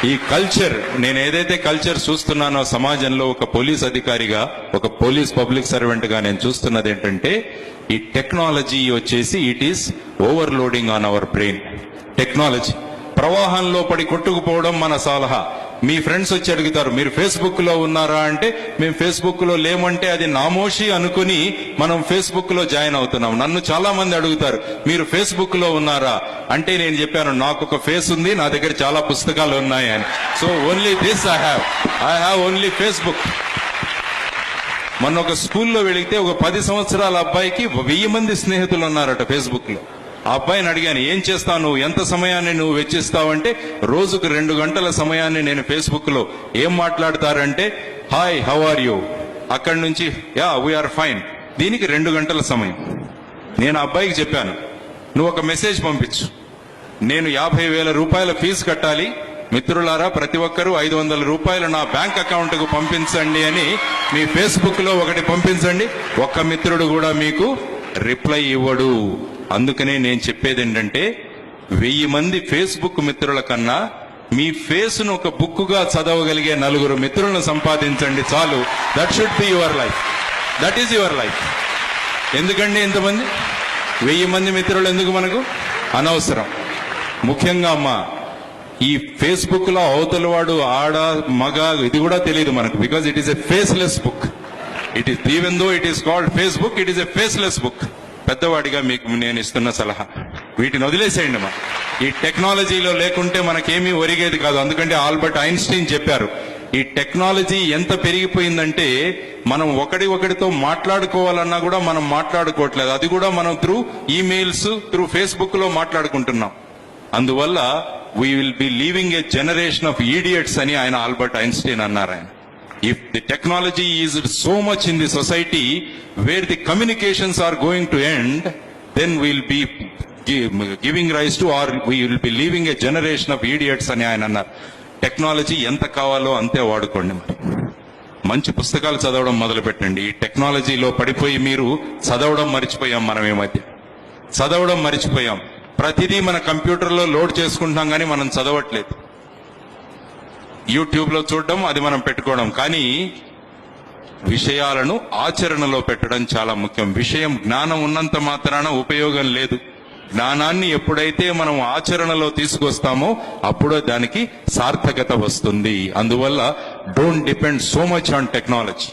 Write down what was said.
ఈ కల్చర్, నేను ఏదైతే కల్చర్ చూస్తున్నానో సమాజంలో ఒక పోలీస్ అధికారిగా, ఒక పోలీస్ పబ్లిక్ సర్వెంట్ గా నేను చూస్తున్నది ఏంటంటే, ఈ టెక్నాలజీ వచ్చేసి it is overloading on our brain. Technology ప్రవాహంలో పడి కొట్టుకుపోవడం మన సలహా. మీ ఫ్రెండ్స్ వచ్చి అడుగుతారు, మీరు ఫేస్బుక్ లో ఉన్నారా అంటే, మేము ఫేస్బుక్ లో లేమంటే అది నామోషి అనుకుని మనం ఫేస్బుక్ లో జాయిన్ అవుతున్నాం. నన్ను చాలా మంది అడుగుతారు, మీరు ఫేస్బుక్ లో ఉన్నారా అంటే నేను చెప్పాను, నాకు ఒక ఫేస్ ఉంది, నా దగ్గర చాలా పుస్తకాలు ఉన్నాయి అని. So only this I have only Facebook. మొన్న ఒక స్కూల్లో వెళితే ఒక 10 సంవత్సరాల అబ్బాయికి 1000 మంది స్నేహితులు ఉన్నారట ఫేస్బుక్ లో. ఆ అబ్బాయిని అడిగాను, ఏం చేస్తావు నువ్వు, ఎంత సమయాన్ని నువ్వు వెచ్చిస్తావంటే, రోజుకు 2 గంటల సమయాన్ని నేను ఫేస్బుక్ లో. ఏం మాట్లాడతారంటే, హాయ్ హౌ ఆర్ యూ, అక్కడి నుంచి యా వీఆర్ ఫైన్. దీనికి 2 గంటల సమయం. నేను ఆ అబ్బాయికి చెప్పాను, నువ్వు ఒక మెసేజ్ పంపించు, నేను 50,000 రూపాయల ఫీజు కట్టాలి, మిత్రులారా ప్రతి ఒక్కరూ 500 రూపాయలు నా బ్యాంక్ అకౌంట్ కు పంపించండి అని మీ ఫేస్బుక్ లో ఒకటి పంపించండి. ఒక్క మిత్రుడు కూడా మీకు రిప్లై ఇవ్వడు. అందుకనే నేను చెప్పేది ఏంటంటే, 1000 మంది ఫేస్బుక్ మిత్రుల కన్నా మీ ఫేస్ ను ఒక బుక్ గా చదవగలిగే 4 మిత్రులను సంపాదించండి చాలు. That should be your life. That is your life. ఎందుకండి ఇంతమంది 1000 మంది మిత్రులు ఎందుకు మనకు? అనవసరం. ముఖ్యంగా అమ్మా, ఈ ఫేస్బుక్ లో అవతల వాడు ఆడ మగ ఇది కూడా తెలియదు మనకు. Because it is a faceless book. It is, even though it is called Facebook, it is a faceless book. పెద్దవాడిగా మీకు నేను ఇస్తున్న సలహా, వీటిని వదిలేసేయండి మా. ఈ టెక్నాలజీలో లేకుంటే మనకేమీ ఒరిగేది కాదు. అందుకంటే ఆల్బర్ట్ ఐన్స్టీన్ చెప్పారు, ఈ టెక్నాలజీ ఎంత పెరిగిపోయిందంటే మనం ఒకరితో మాట్లాడుకోవాలన్నా కూడా మనం మాట్లాడుకోవట్లేదు. అది కూడా మనం త్రూ ఈమెయిల్స్, త్రూ ఫేస్బుక్ లో మాట్లాడుకుంటున్నాం. అందువల్ల we will be leaving a generation of idiots అని ఆయన ఆల్బర్ట్ ఐన్స్టీన్ అన్నారు. ఆయన, if the technology is so much in the society where the communications are going to end, then we'll be giving rise to, or we will be leaving a generation of idiots అని ఆయన అన్నారు. Technology ఎంత కావాలో అంతే వాడుకోండి. మంచి పుస్తకాలు చదవడం మొదలు పెట్టండి. ఈ టెక్నాలజీలో పడిపోయి మీరు చదవడం మర్చిపోయాం. మనం ఈ మధ్య చదవడం మర్చిపోయాం. ప్రతిదీ మన కంప్యూటర్లో లోడ్ చేసుకుంటున్నాం కానీ మనం చదవట్లేదు. యూట్యూబ్ లో చూడడం, అది మనం పెట్టుకోవడం, కానీ విషయాలను ఆచరణలో పెట్టడం చాలా ముఖ్యం. విషయం జ్ఞానం ఉన్నంత మాత్రాన ఉపయోగం లేదు. జ్ఞానాన్ని ఎప్పుడైతే మనం ఆచరణలో తీసుకొస్తామో అప్పుడే దానికి సార్థకత వస్తుంది. అందువల్ల don't depend so much on technology.